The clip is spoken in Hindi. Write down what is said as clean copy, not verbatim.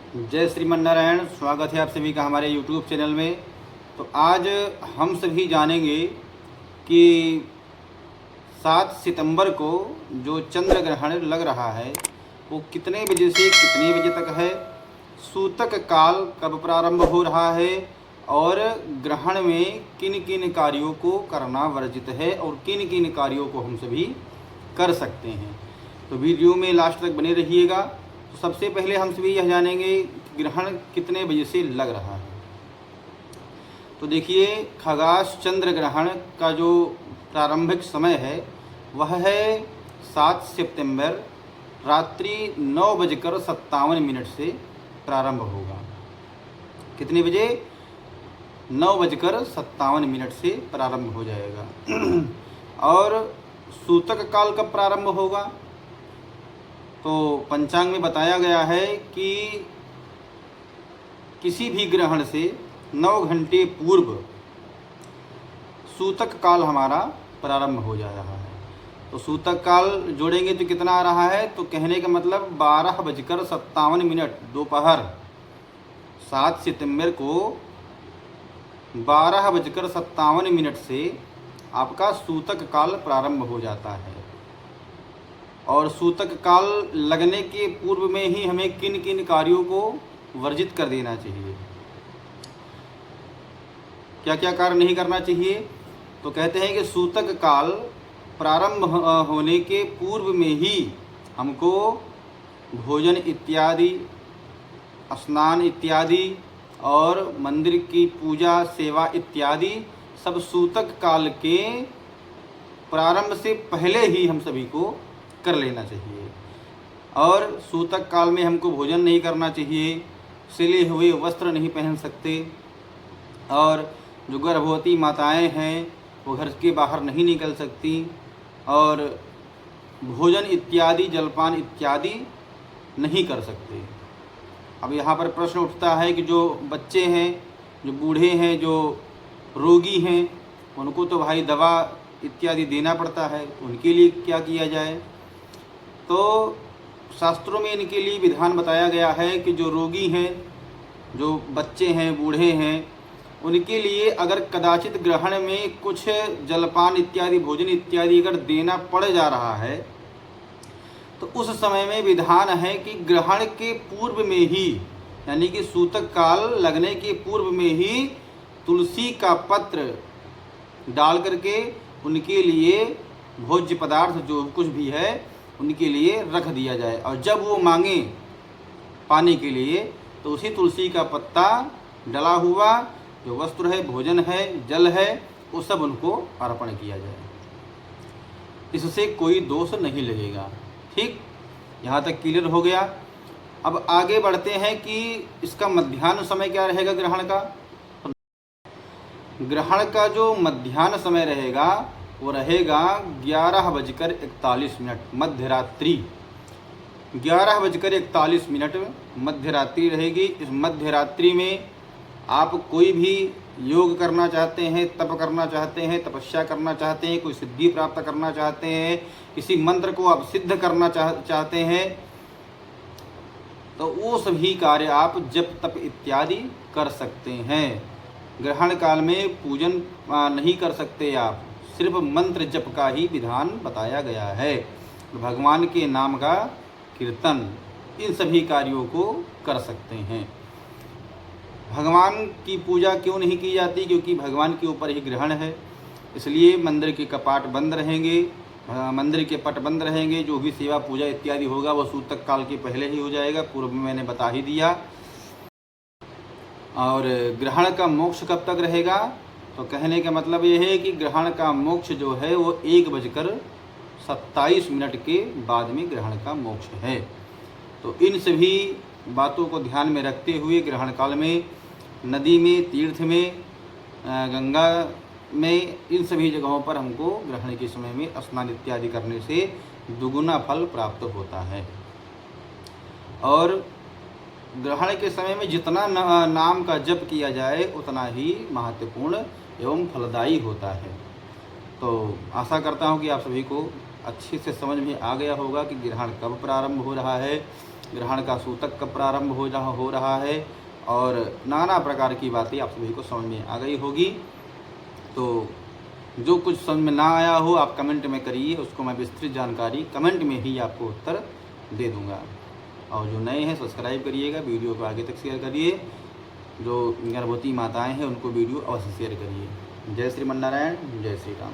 जय श्रीमन नारायण। स्वागत है आप सभी का हमारे YouTube चैनल में। तो आज हम सभी जानेंगे कि 7 सितंबर को जो चंद्र ग्रहण लग रहा है वो कितने बजे से कितने बजे तक है, सूतक काल कब प्रारंभ हो रहा है और ग्रहण में किन किन कार्यों को करना वर्जित है और किन किन कार्यों को हम सभी कर सकते हैं। तो वीडियो में लास्ट तक बने रहिएगा। तो सबसे पहले हम सभी यह जानेंगे कि ग्रहण कितने बजे से लग रहा है। तो देखिए, खगाश चंद्र ग्रहण का जो प्रारंभिक समय है वह है 7 सितंबर रात्रि 9:57 से प्रारंभ होगा। कितने बजे? 9:57 से प्रारंभ हो जाएगा। और सूतक काल कब प्रारंभ होगा? तो पंचांग में बताया गया है कि किसी भी ग्रहण से 9 घंटे पूर्व सूतक काल हमारा प्रारंभ हो जा रहा है। तो सूतक काल जोड़ेंगे तो कितना आ रहा है? तो कहने का मतलब 12:57 दोपहर 7 सितंबर को 12:57 से आपका सूतक काल प्रारंभ हो जाता है। और सूतक काल लगने के पूर्व में ही हमें किन किन कार्यों को वर्जित कर देना चाहिए, क्या क्या कार्य नहीं करना चाहिए। तो कहते हैं कि सूतक काल प्रारंभ होने के पूर्व में ही हमको भोजन इत्यादि, स्नान इत्यादि और मंदिर की पूजा सेवा इत्यादि सब सूतक काल के प्रारंभ से पहले ही हम सभी को कर लेना चाहिए। और सूतक काल में हमको भोजन नहीं करना चाहिए, सिले हुए वस्त्र नहीं पहन सकते, और जो गर्भवती माताएं हैं वो घर के बाहर नहीं निकल सकती, और भोजन इत्यादि जलपान इत्यादि नहीं कर सकते। अब यहाँ पर प्रश्न उठता है कि जो बच्चे हैं, जो बूढ़े हैं, जो रोगी हैं, उनको तो भाई दवा इत्यादि देना पड़ता है, उनके लिए क्या किया जाए। तो शास्त्रों में इनके लिए विधान बताया गया है कि जो रोगी हैं, जो बच्चे हैं, बूढ़े हैं, उनके लिए अगर कदाचित ग्रहण में कुछ जलपान इत्यादि भोजन इत्यादि अगर देना पड़ जा रहा है तो उस समय में विधान है कि ग्रहण के पूर्व में ही, यानी कि सूतक काल लगने के पूर्व में ही तुलसी का पत्र डाल करके उनके लिए भोज्य पदार्थ जो कुछ भी है उनके लिए रख दिया जाए, और जब वो मांगे पानी के लिए तो उसी तुलसी का पत्ता डला हुआ जो वस्त्र है, भोजन है, जल है, वो सब उनको अर्पण किया जाए। इससे कोई दोष नहीं लगेगा। ठीक, यहाँ तक क्लियर हो गया। अब आगे बढ़ते हैं कि इसका मध्याह्न समय क्या रहेगा ग्रहण का। ग्रहण का जो मध्याह्न समय रहेगा वो रहेगा 11:41 मध्यरात्रि। 11:41 मध्यरात्रि रहेगी। इस मध्यरात्रि में आप कोई भी योग करना चाहते हैं, तप करना चाहते हैं, तपस्या करना चाहते हैं, कोई सिद्धि प्राप्त करना चाहते हैं, किसी मंत्र को आप सिद्ध करना चाहते हैं, तो वो सभी कार्य आप जप तप इत्यादि कर सकते हैं। ग्रहण काल में पूजन नहीं कर सकते आप, सिर्फ मंत्र जप का ही विधान बताया गया है। भगवान के नाम का कीर्तन, इन सभी कार्यों को कर सकते हैं। भगवान की पूजा क्यों नहीं की जाती? क्योंकि भगवान के ऊपर ही ग्रहण है, इसलिए मंदिर के कपाट बंद रहेंगे, मंदिर के पट बंद रहेंगे। जो भी सेवा पूजा इत्यादि होगा वह सूतक काल के पहले ही हो जाएगा, पूर्व में मैंने बता ही दिया। और ग्रहण का मोक्ष कब तक रहेगा? तो कहने का मतलब ये है कि ग्रहण का मोक्ष जो है वो 1:27 के बाद में ग्रहण का मोक्ष है। तो इन सभी बातों को ध्यान में रखते हुए ग्रहण काल में नदी में, तीर्थ में, गंगा में, इन सभी जगहों पर हमको ग्रहण के समय में स्नान इत्यादि करने से दुगुना फल प्राप्त होता है। और ग्रहण के समय में जितना नाम का जप किया जाए उतना ही महत्वपूर्ण एवं फलदायी होता है। तो आशा करता हूँ कि आप सभी को अच्छे से समझ में आ गया होगा कि ग्रहण कब प्रारंभ हो रहा है ग्रहण का सूतक कब प्रारंभ हो रहा है, और नाना प्रकार की बातें आप सभी को समझ में आ गई होगी। तो जो कुछ समझ में ना आया हो आप कमेंट में करिए, उसको मैं विस्तृत जानकारी कमेंट में ही आपको उत्तर दे दूंगा। और जो नए हैं सब्सक्राइब करिएगा, वीडियो को आगे तक शेयर करिए। जो गर्भवती माताएं हैं उनको वीडियो अवश्य शेयर करिए। जय श्रीमन नारायण, जय श्री राम।